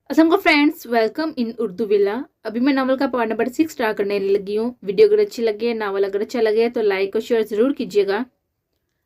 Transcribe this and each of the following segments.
Aslam friends, welcome in Urdu villa. अभी मैं novel का पार्ट नंबर 6 स्टार्ट करने लगी हूँ। वीडियो अगर अच्छी लगे, नावल अगर अच्छा लगे तो लाइक और शेयर ज़रूर कीजिएगा।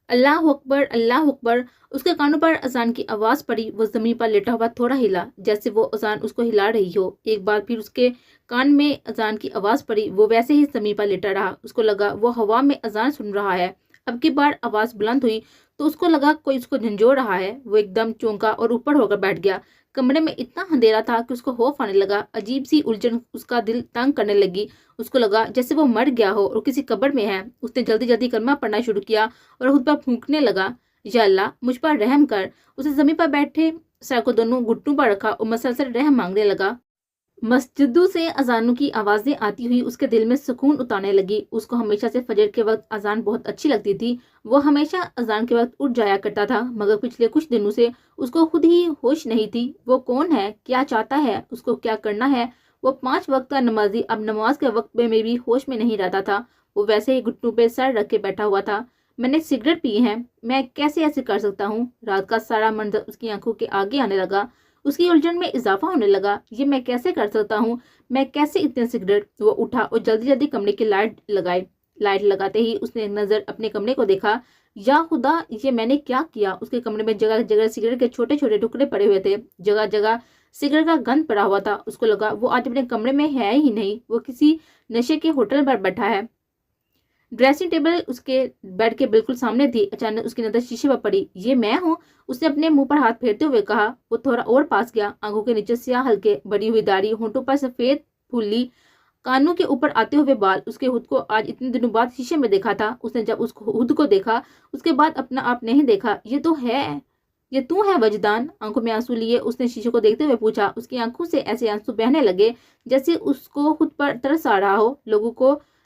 अल्लाह अकबर, अल्लाह अकबर। उसके कानों पर अजान की आवाज़ पड़ी। वो ज़मीन पर लेटा हुआ थोड़ा हिला, जैसे वो अजान उसको हिला रही हो। एक बार फिर उसके कान में अजान की आवाज़ पड़ी। वो वैसे ही ज़मीन पर लेटा रहा। उसको लगा वो हवा में अजान सुन रहा है। अब की बार आवाज़ बुलंद हुई तो उसको लगा कोई उसको झंझोड़ रहा है। वो एकदम चौंका और ऊपर होकर बैठ गया। कमरे में इतना अंधेरा था कि उसको खौफ आने लगा। अजीब सी उलझन उसका दिल तंग करने लगी। उसको लगा जैसे वो मर गया हो और किसी कब्र में है। उसने जल्दी जल्दी कलमा पढ़ना शुरू किया और खुद पर फूंकने लगा, या अल्लाह मुझ पर रहम कर। उसे जमीन पर बैठे सर को दोनों घुटनों पर रखा और मसलसल रहम मांगने लगा। मस्जिदों से अजानों की आवाज़ें आती हुई उसके दिल में सुकून उतारने लगी। उसको हमेशा से फजर के वक्त अजान बहुत अच्छी लगती थी। वो हमेशा अजान के वक्त उठ जाया करता था, मगर पिछले कुछ दिनों से उसको खुद ही होश नहीं थी। वो कौन है, क्या चाहता है, उसको क्या करना है। वो 5 वक्त का नमाजी अब नमाज के वक्त में भी होश में नहीं रहता था। वो वैसे ही घुटनों पे सर रख के बैठा हुआ था। मैंने सिगरेट पी है, मैं कैसे ऐसे कर सकता हूँ। रात का सारा मंजर उसकी आंखों के आगे आने लगा। उसकी उलझन में इजाफा होने लगा। ये मैं कैसे कर सकता हूँ, मैं कैसे इतने सिगरेट। वो उठा और जल्दी जल्दी कमरे की लाइट लगाई। लाइट लगाते ही उसने एक नजर अपने कमरे को देखा। या खुदा, ये मैंने क्या किया। उसके कमरे में जगह जगह सिगरेट के छोटे छोटे टुकड़े पड़े हुए थे। जगह जगह सिगरेट का गंध पड़ा हुआ था। उसको लगा वो आज अपने कमरे में है ही नहीं, वो किसी नशे के होटल पर बैठा है। ड्रेसिंग टेबल उसके बेड के बिल्कुल सामने थी। अचानक उसकी नजर शीशे पर पड़ी। ये मैं हूँ, उसने अपने मुंह पर हाथ फेरते हुए कहा। वो थोड़ा और पास गया। आंखों के नीचे स्याह हल्के बड़ी हुई दाढ़ी, होंठों पर सफेद फुल्ली, कानों के ऊपर आते हुए बाल। उसके खुद को आज इतने दिनों बाद शीशे में देखा था। उसने जब उसको खुद को देखा, उसके बाद अपना आप नहीं देखा। ये तो है, ये तू है वजदान। आंखों में आंसू लिए उसने शीशे को देखते हुए पूछा। उसकी आंखों से ऐसे आंसू बहने लगे जैसे उसको खुद पर तरस आ रहा हो।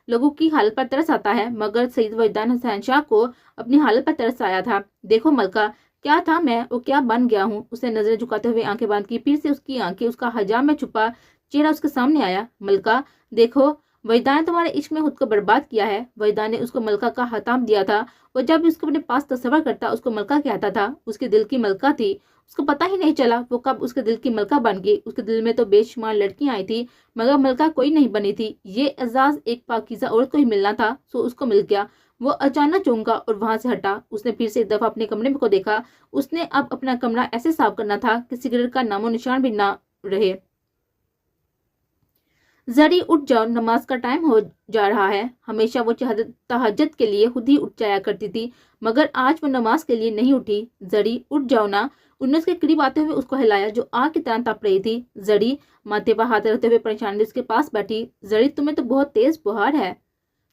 लोगों की हालत पर तरस आता है, मगर सईद वजदान हसन शाह को अपनी हालत पर तरस आया था। देखो मलका, क्या था मैं और क्या बन गया हूँ। उसने नजरें झुकाते हुए आंखें बांध की। फिर से उसकी आंखें, उसका हजाम में छुपा चेहरा उसके सामने आया। मलका देखो, वजदान ने तुम्हारे इश्क में खुद को बर्बाद किया है। वजदान ने उसको मलका का खिताब दिया था। वो जब भी उसको अपने पास तस्वर करता उसको मलका कहता था। उसके दिल की मलका थी। उसको पता ही नहीं चला वो कब उसके दिल की मलका बन गई। उसके दिल में तो बेशुमार लड़कियां आई थी, मगर मलका कोई नहीं बनी थी। ये एजाज एक पाकीज़ा औरत को ही मिलना था, सो उसको मिल गया। वो अचानक चौंका और वहां से हटा। उसने फिर से एक दफा अपने कमरे को देखा। उसने अब अपना कमरा ऐसे साफ करना था कि सिगरेट का नामो निशान भी ना रहे। जरी उठ जाओ, नमाज का टाइम हो जा रहा है। हमेशा वो तहज्जुद के लिए खुद ही उठ जाया करती थी, मगर आज वो नमाज के लिए नहीं उठी। जरी उठ जाओ ना। उन्होंने उसके करीब आते हुए उसको हिलाया, जो आग की तरह तप रही थी। जरी माथे पर हाथ रखते हुए परेशानी उसके पास बैठी। जरी, तुम्हें तो बहुत तेज बुखार है।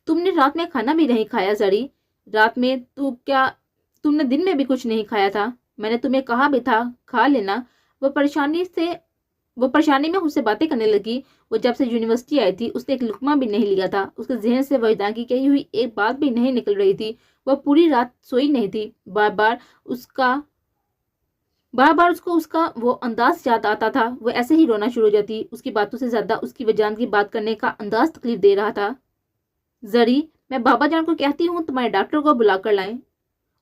तुमने रात में खाना भी नहीं खाया जरी। रात में तुमने दिन में भी कुछ नहीं खाया था। मैंने तुम्हें कहा भी था खा लेना। वो परेशानी से वो परेशानी में उससे बातें करने लगी। वो जब से यूनिवर्सिटी आई थी उसने एक लुकमा भी नहीं लिया था। उसके जहन से वजदान की कही हुई एक बात भी नहीं निकल रही थी। वह पूरी रात सोई नहीं थी। बार बार उसको उसका वो अंदाज याद आता था। वो ऐसे ही रोना शुरू हो जाती। उसकी बातों से ज्यादा उसकी वजदान की बात करने का अंदाज तकलीफ दे रहा था। जरी, मैं बाबा जान को कहती हूँ तुम्हारे डॉक्टर को बुला कर लाएं।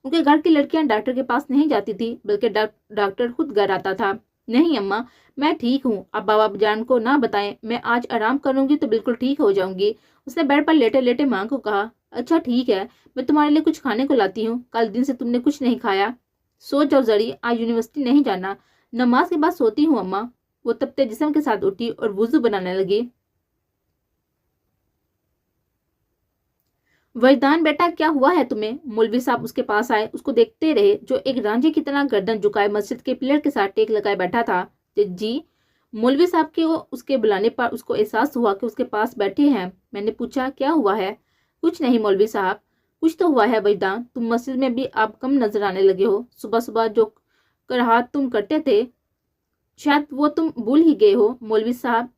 उनके घर की लड़कियां डॉक्टर के पास नहीं जाती थी, बल्कि डॉक्टर खुद घर आता था। नहीं अम्मा, मैं ठीक हूँ, आप बाबा जान को ना बताएं। मैं आज आराम करूंगी तो बिल्कुल ठीक हो जाऊंगी। उसने बेड पर लेटे लेटे माँ को कहा। अच्छा ठीक है, मैं तुम्हारे लिए कुछ खाने को लाती हूँ। कल दिन से तुमने कुछ नहीं खाया। सो जाओ जरी, आज यूनिवर्सिटी नहीं जाना। नमाज के बाद सोती हूँ अम्मा। वो तपते जिस्म के साथ उठी और वुजू बनाने लगी। वजदान बेटा, क्या हुआ है तुम्हें। मौलवी साहब उसके पास आए, उसको देखते रहे, जो एक रांझे की तरह गर्दन झुकाए मस्जिद के पिलर के साथ टेक लगाए बैठा था। जी। मौलवी साहब के उसके बुलाने पर उसको एहसास हुआ कि उसके पास बैठे हैं। मैंने पूछा क्या हुआ है। कुछ नहीं मौलवी साहब, कुछ तो हुआ है वजदान। तुम मस्जिद में भी आप कम नजर आने लगे हो। सुबह सुबह जो कराहत तुम करते थे, शायद वो तुम भूल ही गए हो। मौलवी साहब,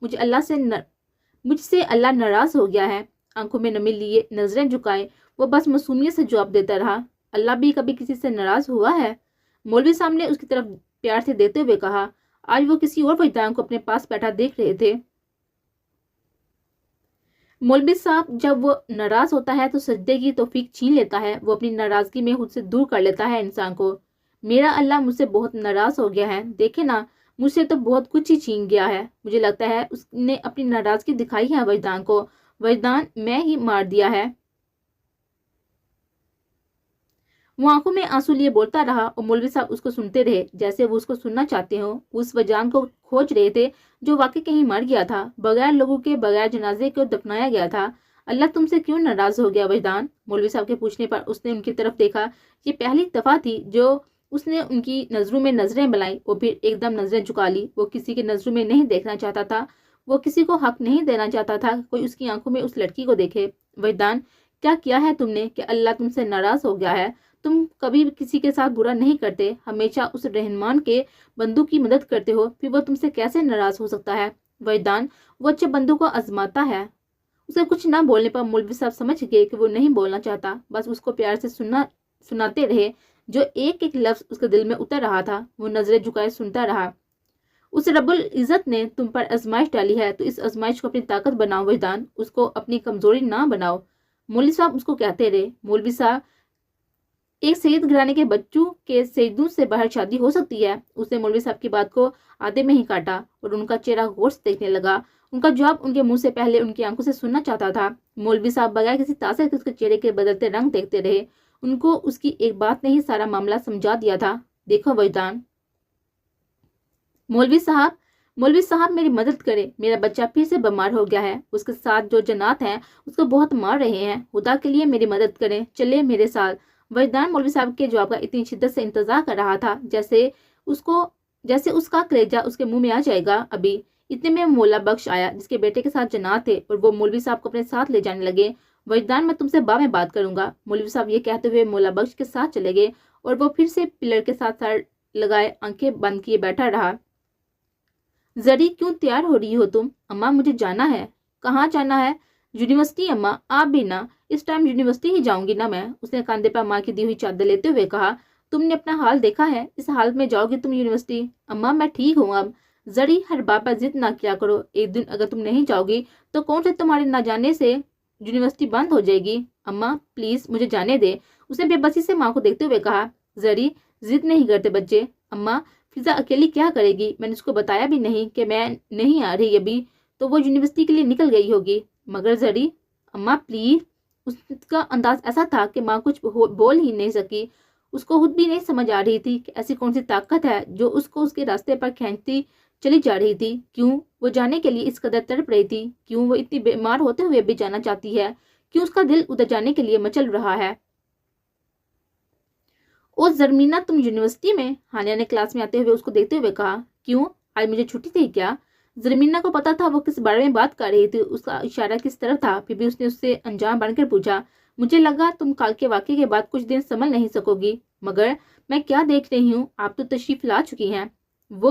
मुझसे अल्लाह नाराज हो गया है। आंखों में नमी लिए नजरें झुकाए वो बस मासूमियत से जवाब देता रहा। अल्लाह भी कभी किसी से नाराज हुआ है। मौलवी साहब ने उसकी तरफ प्यार से देते हुए कहा। आज वो किसी और वजदान को अपने पास बैठा देख रहे थे। मौलवी साहब जब वो नाराज होता है तो सजदे की तौफीक छीन लेता है। वो अपनी नाराजगी में खुद से दूर कर लेता है इंसान को। मेरा अल्लाह मुझसे बहुत नाराज हो गया है। देखे ना, मुझसे तो बहुत कुछ ही छीन गया है। मुझे लगता है उसने अपनी नाराजगी दिखाई है वजदान को। वजदान, मैं ही मार दिया है। वो आंखों में आंसू लिए बोलता रहा और मौलवी साहब उसको सुनते रहे, जैसे वो उसको सुनना चाहते हो। उस वजदान को खोज रहे थे जो वाकई कहीं मर गया था, बगैर लोगों के, बगैर जनाजे को दफनाया गया था। अल्लाह तुमसे क्यों नाराज हो गया वजदान? मौलवी साहब के पूछने पर उसने उनकी तरफ देखा। ये पहली दफा थी जो उसने उनकी नजरों में नजरें मिलाई और फिर एकदम नजरें झुका ली। वो किसी की नजरों में नहीं देखना चाहता था, वो किसी को हक नहीं देना चाहता था कोई उसकी आंखों में उस लड़की को देखे। वजदान, क्या किया है तुमने कि अल्लाह तुमसे नाराज हो गया है? तुम कभी किसी के साथ बुरा नहीं करते, हमेशा उस रहमान के बंदू की मदद करते हो, फिर वो तुमसे कैसे नाराज हो सकता है? वजदान, वो अच्छे बंदू को आजमाता है। उसे कुछ ना बोलने पर मौलवी साहब समझ गए कि वो नहीं बोलना चाहता, बस उसको प्यार से सुनाते रहे। जो एक एक लफ्ज उसके दिल में उतर रहा था, वो नजरें झुकाए सुनता रहा। उस रब्बुल इज्जत ने तुम पर आजमाइश डाली है, तो इस आजमाइश को अपनी ताकत बनाओ वजदान, उसको अपनी कमजोरी ना बनाओ। मौलवी साहब उसको कहते रहे। मौलवी साहब, एक सईद घराने के बच्चों के सईदों से बाहर शादी हो सकती है? उसने मौलवी साहब की बात को आधे में ही काटा और उनका चेहरा गौर से देखने लगा। उनका जवाब उनके मुंह से पहले उनकी आंखों से सुनना चाहता था। मौलवी साहब बगैर किसी तासर के उसके चेहरे के बदलते रंग देखते रहे। उनको उसकी एक बात ने ही सारा मामला समझा दिया था। देखो वजदान, मौलवी साहब मेरी मदद करें, मेरा बच्चा फिर से बीमार हो गया है, उसके साथ जो जनात हैं उसको बहुत मार रहे हैं, खुदा के लिए मेरी मदद करें, चले मेरे साथ। वजदान मौलवी साहब के जवाब का इतनी शिद्दत से इंतजार कर रहा था जैसे उसका कलेजा उसके मुंह में आ जाएगा अभी। इतने में मौला बख्श आया जिसके बेटे के साथ जनात थे और वो मौलवी साहब को अपने साथ ले जाने लगे। वजदान, मैं तुमसे बाद में बात करूंगा। मौलवी साहब ये कहते हुए मौला बख्श के साथ चले गए और वो फिर से पिलर के साथ साथ लगाए आंखें बंद किए बैठा रहा। जरी, क्यों तैयार हो रही हो तुम? अम्मा, मुझे जाना है। कहाँ जाना है? यूनिवर्सिटी अम्मा। आप भी ना? इस टाइम यूनिवर्सिटी ही जाऊंगी ना मैं। उसने कंधे पर माँ की दी हुई चादर लेते हुए कहा। तुमने अपना हाल देखा है, इस हाल में जाओगी तुम यूनिवर्सिटी? अम्मा, मैं ठीक हूँ अब। जरी, हर बात पर जिद ना किया करो, एक दिन अगर तुम नहीं जाओगी तो कौन से तुम्हारे ना जाने से यूनिवर्सिटी बंद हो जाएगी। अम्मा प्लीज मुझे जाने दे, उसने बेबसी से माँ को देखते हुए कहा। जरी, जिद नहीं करते बच्चे। अम्मा, फिजा अकेली क्या करेगी? मैंने उसको बताया भी नहीं कि मैं नहीं आ रही अभी, तो वो यूनिवर्सिटी के लिए निकल गई होगी। मगर जरी, अम्मा प्लीज। उसका अंदाज ऐसा था कि माँ कुछ बोल ही नहीं सकी। उसको खुद भी नहीं समझ आ रही थी कि ऐसी कौन सी ताकत है जो उसको उसके रास्ते पर खींचती चली जा रही थी। क्यों वो जाने के लिए इस कदर तड़प रही थी? क्यों वो इतनी बीमार होते हुए भी जाना चाहती है? क्यों उसका दिल उधर जाने के लिए मचल रहा है? ओ जरमीना, तुम यूनिवर्सिटी में? हानिया ने क्लास में आते हुए उसको देखते हुए कहा। क्यों, आज मुझे छुट्टी थी क्या? जरमीना को पता था वो किस बारे में बात कर रही थी, उसका इशारा किस तरफ था, फिर भी उसने उससे अंजाम बनकर पूछा। मुझे लगा तुम कल के वाक़ये के बाद कुछ दिन संभल नहीं सकोगी। मगर मैं क्या देख रही हूँ, आप तो तशरीफ ला चुकी हैं। वो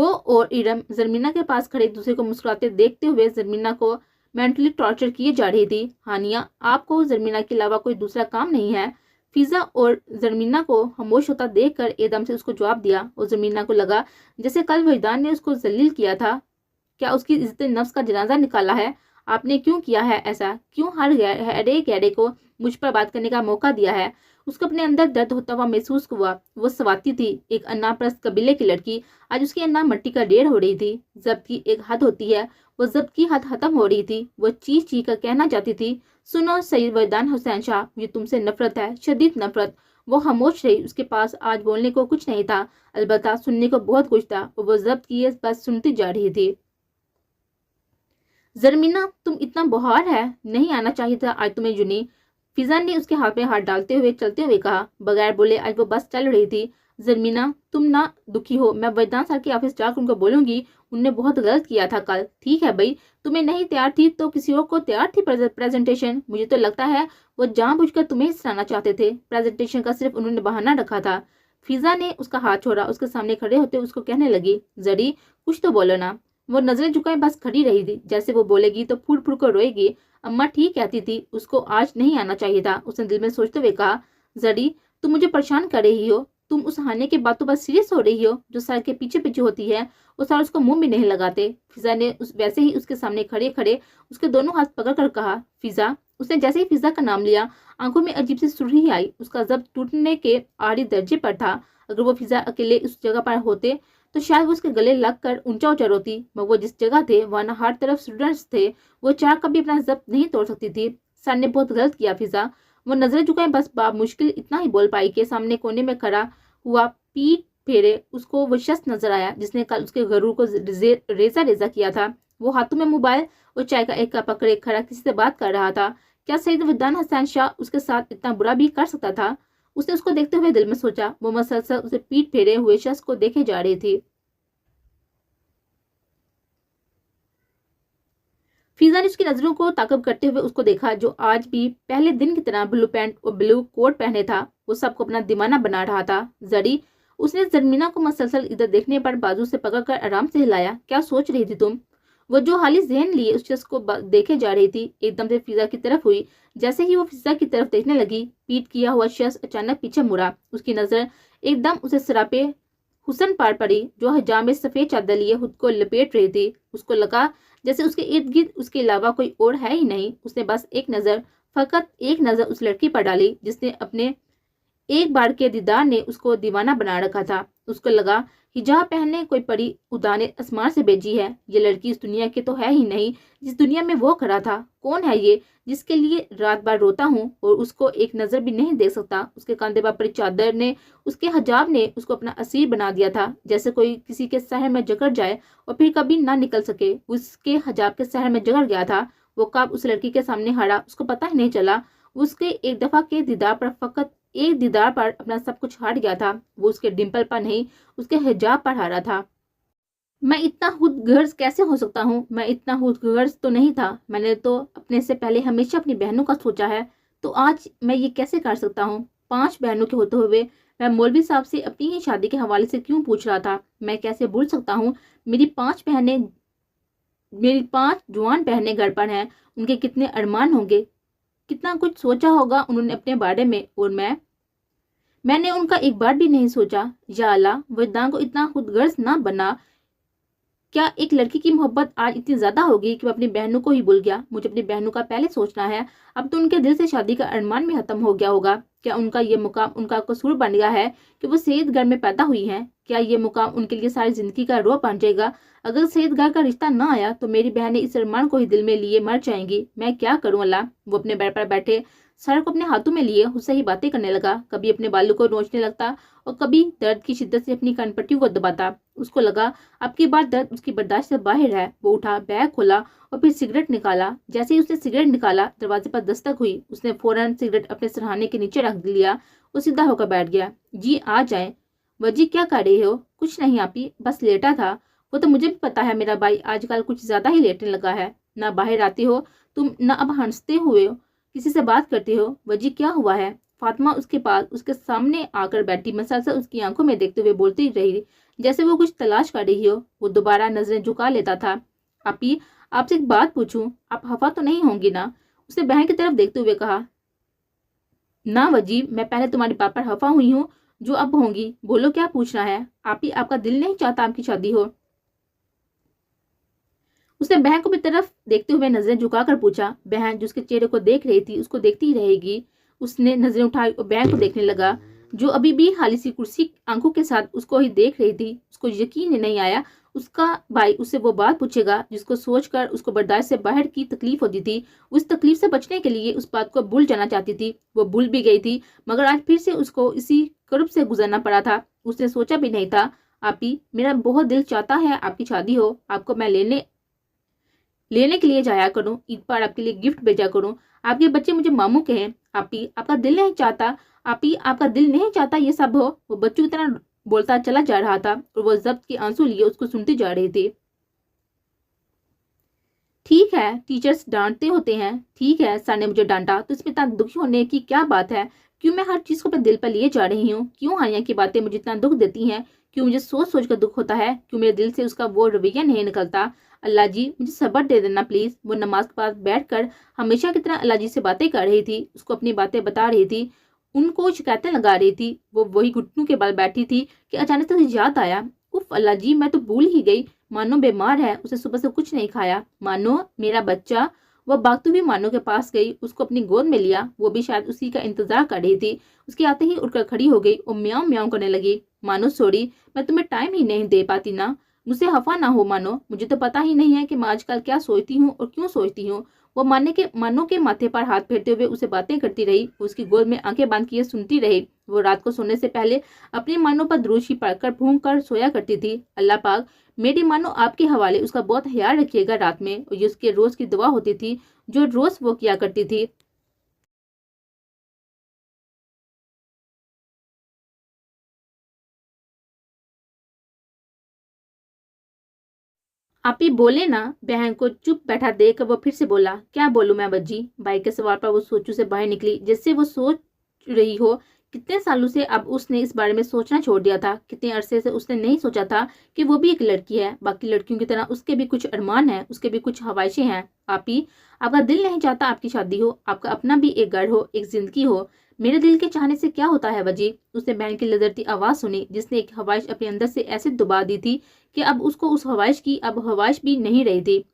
और इरम जरमीना के पास खड़े दूसरे को मुस्कुराते देखते हुए जरमीना को मेंटली टॉर्चर किए जा रही थी। हानिया, आपको जरमीना के अलावा कोई दूसरा काम नहीं है? फिजा और जरमीना को खामोश होता देखकर एकदम से उसको जवाब दिया और जरमीना को लगा जैसे कल वजदान ने उसको जलील किया था। क्या उसकी इज्जत नफ्स का जनाजा निकाला है? आपने क्यों किया है ऐसा? क्यों हर एक गैरे को मुझ पर बात करने का मौका दिया है? उसको अपने अंदर दर्द होता हुआ महसूस हुआ। वो स्वाति थी, एक अन्ना परस्त कबीले की लड़की। आज उसकी अन्ना मट्टी का ढेर हो रही थी। जब्त की एक हद होती है, वो जब्त की हद खत्म हो रही थी। वो चीख चीख कर कहना चाहती थी, सुनो सईद वजदान हुसैन शाह, ये तुमसे नफरत है, शदीद नफरत। वो खामोश रही। उसके पास आज बोलने को कुछ नहीं था, अलबत्ता सुनने को बहुत कुछ था और वो जब्त की बस सुनती जा रही थी। जरमीना, तुम इतना बुखार है, नहीं आना चाहिए था आज तुम्हें यूनी। फिजा ने उसके हाथ में हाथ डालते हुए चलते हुए कहा। बगैर बोले आज वो बस चल रही थी। जरमीना, तुम ना दुखी हो, मैं वजदान सर के ऑफिस जाकर उनको बोलूंगी, उनने बहुत गलत किया था कल। ठीक है भाई, तुम्हें नहीं तैयार थी तो किसी और को तैयार थी प्रेजेंटेशन। मुझे तो लगता है वो जानबूझकर तुम्हें हराना चाहते थे। प्रेजेंटेशन का सिर्फ उन्होंने बहाना रखा था। फिजा ने उसका हाथ छोड़ा, उसके सामने खड़े होते उसको कहने लगी, जरी कुछ तो बोलो ना। वो नजरें झुकाए बस खड़ी रही थी, जैसे वो बोलेगी तो फूट फूट कर रोएगी। अम्मा ठीक कहती थी, उसको आज नहीं आना चाहिए था। उसने दिल में सोचते हुए कहा, जरी तुम मुझे परेशान कर रही हो, तुम उस हाने की बातों पर सीरियस हो रही हो जो सर के पीछे पीछे होती है। वो सर उसको मुंह भी नहीं लगाते। फिजा ने वैसे ही उसके सामने खड़े खड़े उसके दोनों हाथ पकड़ कर कहा, फिजा उसने जैसे ही फिजा का नाम लिया, आंखों में अजीब सी सुर्खी आई। उसका जब्त टूटने के आखिरी दर्जे पर था। अगर वो फिजा अकेले उस जगह पर होते तो शायद वो उसके गले लग कर ऊंचा ऊंचा रोती, मगर वो जिस जगह थे वहां हर तरफ स्टूडेंट्स थे। वो चाह कभी अपना जब्त नहीं तोड़ सकती थी। सर ने बहुत गलत किया फिजा। वो नजरें झुकाए बस मुश्किल इतना ही बोल पाई कि सामने कोने में खड़ा हुआ पीठ फेरे उसको वो शख्स नजर आया जिसने कल उसके गरूर को रेजा रेजा किया था। वो हाथों में मोबाइल और चाय का एक कप पकड़े खड़ा किसी से बात कर रहा था। क्या सईद विद्वान हसन शाह उसके साथ इतना बुरा भी कर सकता था? उसने उसको देखते हुए दिल में सोचा। वो मसलसल उसे पीठ फेरे हुए शख्स को देखे जा रही थी। फिजा ने उसकी नजरों को ताकब करते हुए उसको देखा, जो आज भी पहले दिन की तरह ब्लू पैंट और ब्लू कोट पहने था। वो सबको अपना दीवाना बना रहा था। जरी, उसने जरमीना को मसलसल इधर देखने पर बाजू से पकड़कर आराम से हिलाया। क्या सोच रही थी तुम? वो जो हाली जहन लिए उस शख्स को देखे जा रही थी, एकदम से फिजा की तरफ हुई। जैसे ही वो फिजा की तरफ देखने लगी, पीठ किया हुआ शख्स अचानक पीछे मुड़ा। उसकी नजर एकदम उसे सरापे हुसन पार पड़ी, जो हिजाब में सफेद चादर लिए खुद को लपेट रही थी। उसको लगा जैसे उसके इर्द गिर्द उसके अलावा कोई और है ही नहीं। उसने बस फकत एक नजर उस लड़की पर डाली जिसने अपने एक बार के दीदार ने उसको दीवाना बना रखा था। उसको लगा हिजाब पहनने कोई परी उदाने आसमान से भेजी है। ये लड़की इस दुनिया के तो है ही नहीं जिस दुनिया में वो खड़ा था। कौन है ये जिसके लिए रात भर रोता हूँ और उसको एक नजर भी नहीं देख सकता? उसके कंधे पर पड़ी चादर ने, उसके हिजाब ने उसको अपना असीर बना दिया था, जैसे कोई किसी के शहर में जकड़ जाए और फिर कभी ना निकल सके। उसके हिजाब के शहर में जकड़ गया था। वो कब उस लड़की के सामने हारा उसको पता ही नहीं चला। उसके एक दफा के दीदार पर फकत एक दीदार पर अपना सब कुछ हार गया था। वो उसके डिंपल पर नहीं, उसके हिजाब पर हारा था। मैं इतना खुदगर्ज कैसे हो सकता हूँ? मैं इतना खुदगर्ज तो नहीं था। मैंने तो अपने से पहले हमेशा अपनी बहनों का सोचा है, तो आज मैं ये कैसे कर सकता हूँ? 5 बहनों के होते हुए मैं मौलवी साहब से अपनी ही शादी के हवाले से क्यों पूछ रहा था? मैं कैसे भूल सकता हूँ? मेरी 5 जवान बहनें घर पर हैं। उनके कितने अरमान होंगे, कितना कुछ सोचा होगा उन्होंने अपने बारे में, और मैंने उनका एक बार भी नहीं सोचा। या अल्लाह, वजदान को इतना खुदगर्ज ना बना। क्या एक लड़की की मोहब्बत आज इतनी ज्यादा होगी कि मैं अपनी बहनों को ही भूल गया? मुझे अपनी बहनों का पहले सोचना है। अब तो उनके दिल से शादी का अरमान भी खत्म हो गया होगा। क्या उनका ये मुकाम उनका कसूर बन गया है कि वो सईद घर में पैदा हुई हैं? क्या ये मुकाम उनके लिए सारी जिंदगी का रोह बन जाएगा? अगर सईद घर का रिश्ता ना आया तो मेरी बहनें इस अरमान को ही दिल में लिए मर जाएंगी। मैं क्या करूं अल्लाह? वो अपने बेड पर बैठे सर को अपने हाथों में लिए उससे ही बातें करने लगा। कभी अपने बालों को नोचने लगता और कभी दर्द की शिद्दत से अपनी कनपट्टियों को दबाता। उसको लगा अब की बार दर्द उसकी बर्दाश्त से बाहर है। वो उठा, बैग खोला और फिर सिगरेट निकाला। जैसे ही उसने सिगरेट निकाला, दरवाजे पर दस्तक हुई। उसने फौरन सिगरेट अपने सरहाने के नीचे रख लिया और सीधा होकर बैठ गया। जी आ जाए। वजी क्या कर रहे हो? कुछ नहीं आपी, बस लेटा था। वो तो मुझे भी पता है मेरा भाई आजकल कुछ ज्यादा ही लेटने लगा है। ना बाहर आते हो तुम, ना अब हंसते हुए किसी से बात करते हो। वजी क्या हुआ है? फातिमा उसके पास उसके सामने आकर बैठी, मसलसल उसकी आंखों में देखते हुए बोलती रही जैसे वो कुछ तलाश कर रही हो। वो दोबारा नजरें झुका लेता था। आपी, आपसे एक बात पूछूं, आप खफा तो नहीं होंगी ना? उसने बहन की तरफ देखते हुए कहा। ना वजी, मैं पहले तुम्हारी बात पर खफा हुई हूँ जो अब होंगी। बोलो क्या पूछना है? आपी, आपका दिल नहीं चाहता आपकी शादी हो? उसने बहन को भी तरफ देखते हुए नजरें झुकाकर पूछा। बहन जो उसके चेहरे को देख रही थी उसको देखती ही रहेगी। उसने नजरें उठाई और बहन को देखने लगा, जो अभी भी खाली सी कुर्सी आंखों के साथ उसको ही देख रही थी। उसको यकीन ही नहीं आया उसका भाई उससे वो बात पूछेगा जिसको सोचकर उसको बर्दाश्त से बाहर की तकलीफ होती थी। उस तकलीफ से बचने के लिए उस बात को भूल जाना चाहती थी। वो भूल भी गई थी, मगर आज फिर से उसको इसी कर्ब से गुजरना पड़ा था। उसने सोचा भी नहीं था। आपी, मेरा बहुत दिल चाहता है आपकी शादी हो। आपको मैं लेने के लिए जाया करूं, ईद पर आपके लिए गिफ्ट भेजा करूं, आपके बच्चे मुझे मामू कहें। आपी, आपका दिल नहीं चाहता? आपी, आपका दिल नहीं चाहता ये सब हो? वो बच्चों की तरह बोलता चला जा रहा था और वो जब्त के आंसू लिए उसको सुनती जा रही थी। ठीक है, टीचर्स डांटते होते हैं। ठीक है, सर ने मुझे डांटा तो इसमें इतना दुखी होने की क्या बात है? क्यों मैं हर चीज को अपने दिल पर लिए जा रही हूँ? क्यों हानिया की बातें मुझे इतना दुख देती हैं? क्यों मुझे सोच सोच कर दुख होता है? क्यों मेरे दिल से उसका वो रवैया नहीं निकलता? अल्लाह जी, मुझे सब्र दे देना प्लीज। वो नमाज के पास बैठकर हमेशा की तरह अल्लाह जी से बातें कर रही थी, उसको अपनी बातें बता रही थी, उनको शिकायतें लगा रही थी। वो वही घुटनों के बल बैठी थी कि अचानक से उसे याद आया, उफ अल्लाह जी, मैं तो भूल ही गई। मानो बीमार है, उसे सुबह से कुछ नहीं खाया। मानो मेरा बच्चा। वो भागती हुई मानो के पास गई, उसको अपनी गोद में लिया। वो भी शायद उसी का इंतजार कर रही थी। उसके आते ही उठकर खड़ी हो गई और म्याऊं म्याऊं करने लगी। मानो सॉरी, मैं तुम्हें टाइम ही नहीं दे पाती ना, मुझसे खफा ना हो मानो, मुझे तो पता ही नहीं है कि मैं आजकल क्या सोचती हूँ और क्यों सोचती हूँ। वो मानो के माथे पर हाथ फेरते हुए उसे बातें करती रही, उसकी गोद में आंखें बांध किए सुनती रही। वो रात को सोने से पहले अपनी मानो पर दुरूद शरीफ पढ़कर भून कर सोया करती थी। अल्लाह पाक मेरी मानो आपके हवाले, उसका बहुत ख्याल रखिएगा रात में। और ये उसके रोज की दुआ होती थी जो रोज वो किया करती थी। आप ही बोले ना। बहन को चुप बैठा देख वो फिर से बोला, क्या बोलूं मैं बज्जी। बाइक के सवार पर वो सोचू से बाहर निकली, जिससे वो सोच रही हो कितने सालों से अब उसने इस बारे में सोचना छोड़ दिया था। कितने अरसे से उसने नहीं सोचा था कि वो भी एक लड़की है, बाकी लड़कियों की तरह उसके भी कुछ अरमान है, उसके भी कुछ ख्वाहिशें हैं। आप ही, आपका दिल नहीं चाहता आपकी शादी हो, आपका अपना भी एक घर हो, एक जिंदगी हो। मेरे दिल के चाहने से क्या होता है वजी। उसने बहन की लदरती आवाज सुनी, जिसने एक ख्वाहिश अपने अंदर से ऐसे दबा दी थी कि अब उसको उस ख्वाहिश की अब ख्वाहिश भी नहीं रही थी।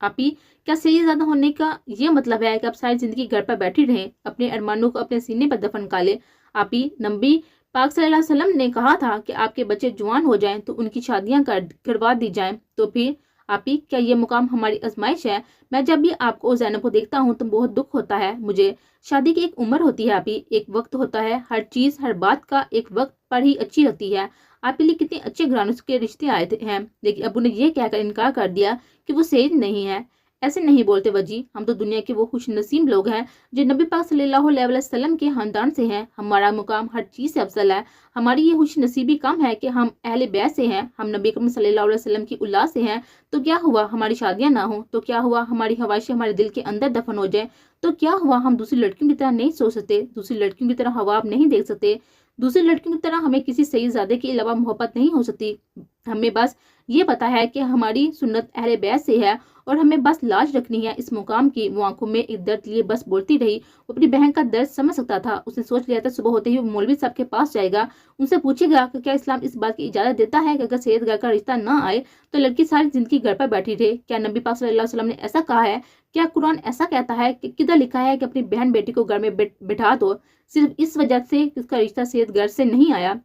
आपी, क्या सही ज्यादा होने का ये मतलब है कि आप सारी जिंदगी घर पर बैठी रहें, अपने अरमानों को अपने सीने पर दफन कर ले। आपी, नबी पाक सल्लल्लाहु अलैहि वसल्लम ने कहा था कि आपके बच्चे जवान हो जाएं तो उनकी शादियां करवा दी जाएं। तो फिर आपी, क्या ये मुकाम हमारी आजमाइश है। मैं जब भी आपको और ज़ैनब को देखता हूँ तो बहुत दुख होता है मुझे। शादी की एक उम्र होती है आपी, एक वक्त होता है, हर चीज हर बात का एक वक्त पर ही अच्छी लगती है। आपके लिए कितने अच्छे घरानों के रिश्ते आए हैं, लेकिन अबू ने ये कहकर इनकार कर दिया कि वो सही नहीं है। ऐसे नहीं बोलते वजी, हम तो दुनिया के वो खुश नसीब लोग हैं जो नबी पाक सल्लल्लाहु अलैहि वसल्लम के खानदान से हैं। हमारा मुकाम हर चीज से अफजल है। हमारी ये खुश नसीबी कम है कि हम अहले बैत से हैं, हम नबी करीम सल्लल्लाहु अलैहि वसल्लम की औलाद से हैं। तो क्या हुआ हमारी शादियां ना हो, तो क्या हुआ हमारी ख्वाहिशें हमारे दिल के अंदर दफन हो जाए, तो क्या हुआ हम दूसरी लड़कियों की तरह नहीं सोच सकते, दूसरी लड़कियों की तरह ख्वाब नहीं देख सकते, दूसरी लड़कियों की तरह हमें किसी सईदजादे के अलावा मोहब्बत नहीं हो सकती। हमें बस ये पता है कि हमारी सुन्नत अहले बैत से है और हमें बस लाज रखनी है इस मुकाम की। वो आंखों में एक दर्द लिए बस बोलती रही। वो अपनी बहन का दर्द समझ सकता था। उसने सोच लिया था सुबह होते ही वो मौलवी साहब के पास जाएगा, उनसे पूछेगा कि क्या इस्लाम इस बात की इजाजत देता है कि अगर सैयद घर का रिश्ता ना आए तो लड़की सारी जिंदगी घर पर बैठी रहे। क्या नबी पाक सल्लल्लाहु अलैहि वसल्लम ने ऐसा कहा है? क्या कुरान ऐसा कहता है कि किधर लिखा है कि अपनी बहन बेटी को घर में बिठा दो सिर्फ इस वजह से कि उसका रिश्ता सैयद घर से नहीं आया।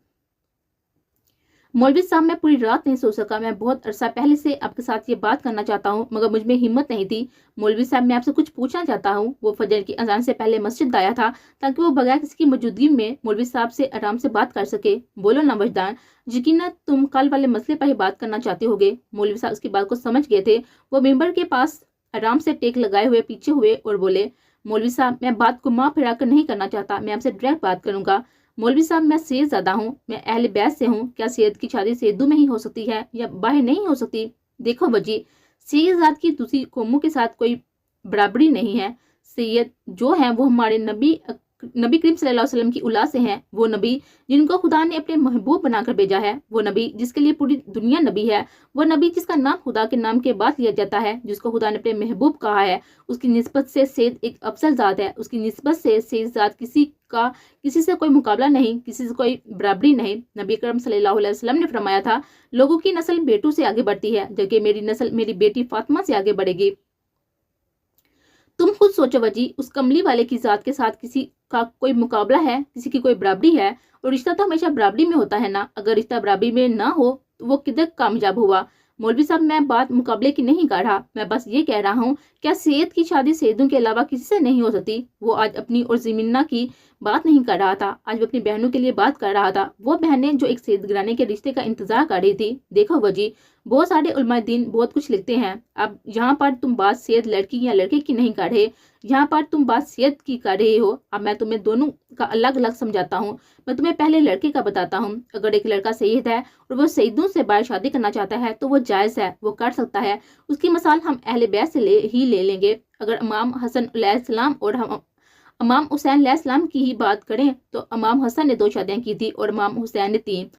मौलवी साहब, मैं पूरी रात नहीं सो सका। मैं बहुत अरसा पहले से आपके साथ ये बात करना चाहता हूँ, मगर मुझ में हिम्मत नहीं थी। मौलवी साहब, मैं आपसे कुछ पूछना चाहता हूँ। वो फजर की अजान से पहले मस्जिद आया था ताकि वो बगैर किसी की मौजूदगी में मौलवी साहब से आराम से बात कर सके। बोलो ना वजदान, यकीनन तुम कल वाले मसले पर ही बात करना चाहते होगे। मौलवी साहब उसकी बात को समझ गए थे। वो मेंबर के पास आराम से टेक लगाए हुए पीछे हुए और बोले, मौलवी साहब, मैं बात को माँ फिरा कर नहीं करना चाहता, मैं आपसे डायरेक्ट बात करूंगा। मौलवी साहब, मैं सैयद ज़्यादा हूँ, मैं अहले बैत से हूँ। क्या सैयद की शादी सैयदों में ही हो सकती है या बाहर नहीं हो सकती? देखो वजी, सैयद ज़ात की दूसरी कौमों के साथ कोई बराबरी नहीं है। सैयद जो है वो हमारे नबी करीम सल्लल्लाहु अलैहि वसल्लम की औलाद से हैं। वो नबी जिनको खुदा ने अपने महबूब बनाकर भेजा है, वो नबी जिसके लिए पूरी दुनिया नबी है, वो नबी जिसका नाम खुदा के नाम के बाद लिया जाता है, जिसको खुदा ने अपने महबूब कहा है। उसकी निस्बत से सैयद एक अफजल ज़ात है। उसकी निस्बत से सैयद ज़ात किसी से कोई मुकाबला नहीं, किसी से कोई बराबरी नहीं। नबी करम सल्लल्लाहु अलैहि वसल्लम ने फरमाया था, लोगों की नस्ल बेटों से आगे बढ़ती है, जबकि मेरी नस्ल मेरी बेटी फातिमा से आगे बढ़ेगी। तुम खुद सोचो वजी, उस कमली वाले की जात के साथ किसी का कोई मुकाबला है, किसी की कोई बराबरी है? और रिश्ता तो हमेशा बराबरी में होता है ना। अगर रिश्ता बराबरी में ना हो तो वो किधर कामयाब हुआ? मौलवी साहब, मैं बात मुकाबले की नहीं कर रहा, मैं बस ये कह रहा हूँ, क्या सैयद की शादी सैयदों के अलावा किसी से नहीं हो सकती? वो आज अपनी और ज़मीना की बात नहीं कर रहा था, आज वो अपनी बहनों के लिए बात कर रहा था। वो बहनें जो एक सैयद घराने के रिश्ते का इंतजार कर रही थी। देखो वजी, बहुत सारे उलमाए दीन बहुत कुछ लिखते हैं। अब यहाँ पर तुम बात सैयद लड़की या लड़के की नहीं कर रहे, यहाँ पर तुम बात सैयद की कर रहे हो। अब मैं तुम्हें दोनों का अलग अलग समझाता हूँ। मैं तुम्हें पहले लड़के का बताता हूँ। अगर एक लड़का सैयद है और वो सैयदों से बाहर शादी करना चाहता है तो वो जायज़ है, वो कर सकता है। उसकी मिसाल हम अहले बैत से ही ले लेंगे। अगर इमाम हसन अलैहिस्सलाम और हम इमाम हुसैन अलैहिस्सलाम की ही बात करें तो इमाम हसन ने 2 शादियां की थी और इमाम हुसैन ने 3।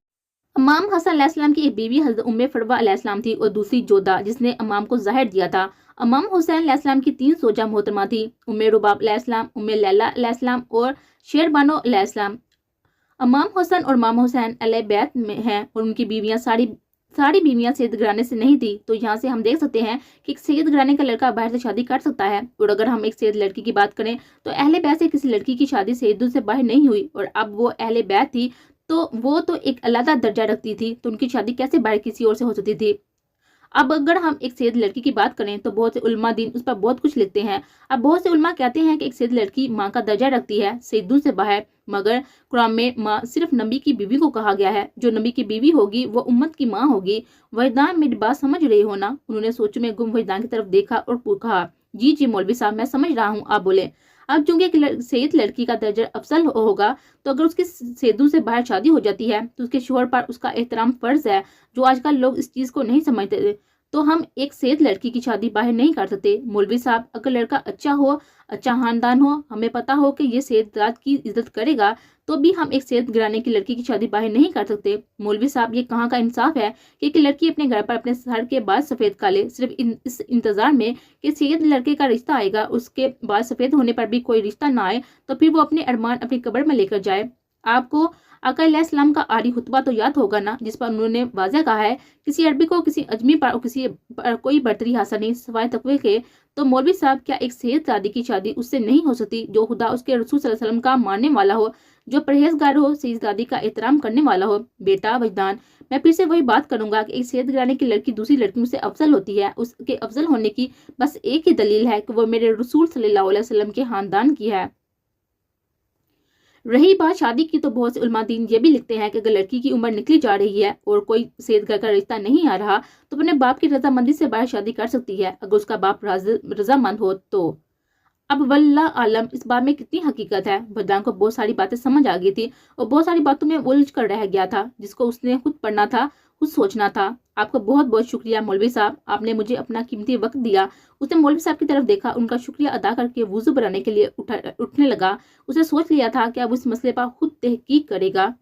इमाम हसन अलैहिस्सलाम की एक बीवी हज़रत उम्मे फरवा अलैहिस्सलाम थी और दूसरी जोधा जिसने इमाम को ज़हर दिया था। इमाम हुसैन अलैहिस्सलाम की 3 सोजा मोहतरमा थी, उम्मे रुबाब अलैहिस्सलाम, उम्मे लैला अलैहिस्सलाम और शेरबानो अलैहिस्सलाम। इमाम हसन और इमाम हुसैन अहले बैत में हैं और उनकी बीवियां सारी सारी बीवियां सैयद घराने से नहीं थी। तो यहाँ से हम देख सकते हैं कि एक सैयद घराने का लड़का बाहर से शादी कर सकता है। और अगर हम एक सैयद लड़की की बात करें तो अहले बैत से किसी लड़की की शादी सैयदों से बाहर नहीं हुई, और अब वो अहले बैत थी तो वो तो एक अलग दर्जा रखती थी, तो उनकी शादी कैसे बाहर किसी और से हो सकती थी। अब अगर हम एक सैयद लड़की की बात करें तो बहुत से उलमा दीन उस पर बहुत कुछ लिखते हैं। अब बहुत से उलमा कहते हैं कि एक सैयद लड़की माँ का दर्जा रखती है सैयदों से बाहर, मगर कुरान में माँ सिर्फ नबी की बीवी को कहा गया है। जो नबी की बीवी होगी वो उम्मत की माँ होगी। वजदान मेरी बात समझ रही हो ना? उन्होंने सोच में गुम वजदान की तरफ देखा और कहा, जी जी मौलवी साहब, मैं समझ रहा हूँ, आप बोले। अब चूंकि एक सैयद लड़की का दर्जा अफसल होगा, तो अगर उसकी सैयदों से बाहर शादी हो जाती है तो उसके शोहर पर उसका एहतराम फर्ज है, जो आजकल लोग इस चीज को नहीं समझते। तो हम एक सैयद लड़की की शादी बाहर नहीं कर सकते। मौलवी साहब, अगर लड़का अच्छा हो, अच्छा खानदान हो, हमें पता हो कि ये सैयदात की इज्जत करेगा, तो भी हम एक सैयद घराने की लड़की की शादी बाहर नहीं कर सकते। मौलवी साहब, ये कहाँ का इंसाफ है कि एक लड़की अपने घर पर अपने सर के बाल सफेद काले, सिर्फ इस इंतजार में कि सैयद लड़के का रिश्ता आएगा, उसके बाल सफेद होने पर भी कोई रिश्ता ना आए, तो फिर वो अपने अरमान अपनी कब्र में लेकर जाए। आपको आका अलैहिस्सलाम का आरी खुतबा तो याद होगा ना, जिस पर उन्होंने वाज़ह कहा है, किसी अरबी को किसी अजमी पर और किसी पर कोई बर्तरी हासिल नहीं सिवाय तकवे के। तो मौलवी साहब, क्या एक सैयद दादी की शादी उससे नहीं हो सकती जो खुदा उसके रसूल सल्लल्लाहु अलैहि वसल्लम का मानने वाला हो, जो परहेजगार हो, सैयद दादी का एहतराम करने वाला हो? बेटा वजदान, मैं फिर से वही बात करूंगा कि एक सैयद घराने की लड़की दूसरी लड़कियों से अफजल होती है। उसके अफजल होने की बस एक ही दलील है कि वो मेरे रसूल सल्लल्लाहु अलैहि वसल्लम के खानदान की है। रही बात शादी की, तो बहुत से उलमा दीन ये भी लिखते हैं कि अगर लड़की की उम्र निकली जा रही है और कोई सैयद घर का रिश्ता नहीं आ रहा, तो अपने बाप की रजामंदी से बाहर शादी कर सकती है, अगर उसका बाप रजामंद हो तो। अब वल्लाह आलम इस बात में कितनी हकीकत है। वजदान को बहुत सारी बातें समझ आ गई थी और बहुत सारी बातों में उलझ कर रह गया था, जिसको उसने खुद पढ़ना था, खुद सोचना था। आपका बहुत बहुत शुक्रिया मौलवी साहब, आपने मुझे अपना कीमती वक्त दिया। उसने मौलवी साहब की तरफ देखा, उनका शुक्रिया अदा करके वुजू बनाने के लिए उठने लगा। उसने सोच लिया था कि अब उस मसले पर खुद तहकीक करेगा।